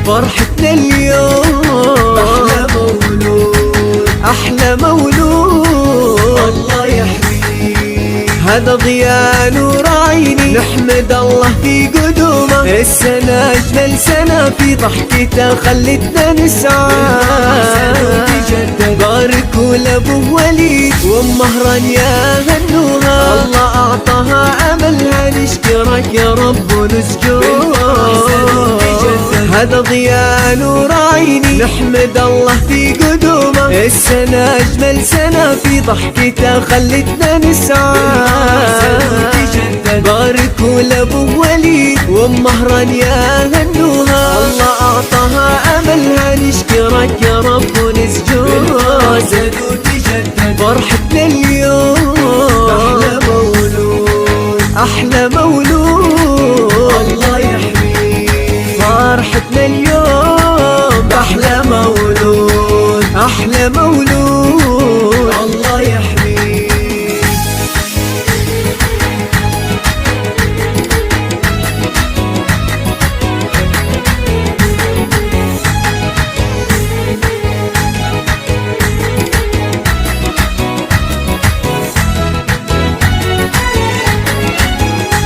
فرحتنا اليوم أحلى مولود، أحلى مولود الله يحميه. هذا ضياء نور عيني نحمد الله في قدومه، السنة أجمل سنة في ضحكته خلتنا نسعى. باركوا لأبو وليد وأم مهران يا هنوها، الله أعطاها أملها نشكرك يا رب ونسجد. هذا ضياء نور عيني نحمد الله في قدومه، السنة أجمل سنة في ضحكته خلتنا نسعى. باركوا لأبو وليد وأم مهران يا هنوها، الله أعطاها أملها نشكرك يا رب ونسجد. فرحتنا اليوم أحلى مولود، أحلى مولود الله يحميه. فرحتنا اليوم أحلى مولود، أحلى مولود الله يحميه.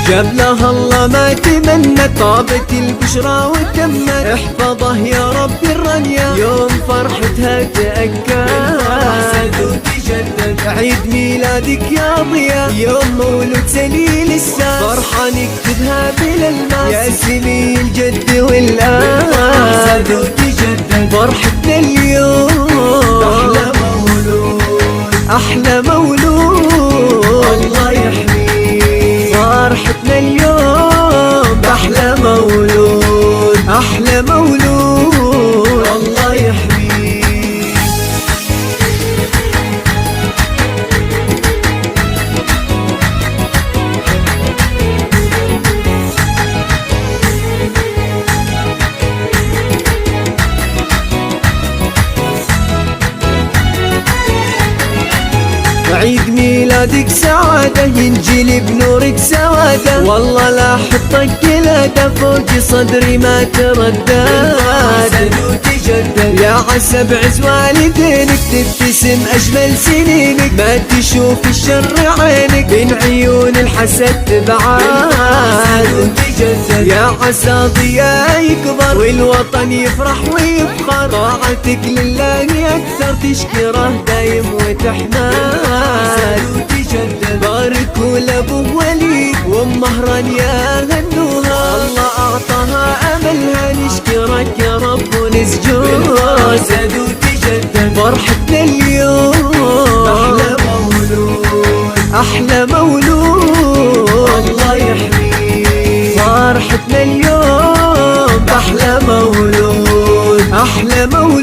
جاب لها الله ما تمنت، طابت البشرى وتمت، احفظه يا رب الرنيا يوم فرحتها تأكد. عيد ميلادك يا ضياء يوم مولود سليل الساس، فرحة نكتبها بلا الماس يا سني الجد والآن. فرحتنا اليوم أحلى مولود، أحلى مولود الله يحميه. فرحتنا اليوم أحلى مولود، أحلى مولود الله يحميه. عيد ميلادك سعادة ينجلي بنورك سوادة، والله لا حطك كلادة فوق صدري ما تردد. يا عسى بعز والدينك تبتسم أجمل سنينك، ما تشوف الشر عينك بين عيون الحسد تبعاد. يا عسى ضياء يكبر والوطن يفرح ويفخر، طاعتك لله أكثر تشكره دايم وتحمد. باركوا لأبو وليد وأم مهران يا هنوها، الله أعطاها أملها نشكرك يا رب ونسجد. فرحتنا اليوم أحلى مولود، أحلى مولود الله يحميه. فرحتنا اليوم أحلى مولود، أحلى مولود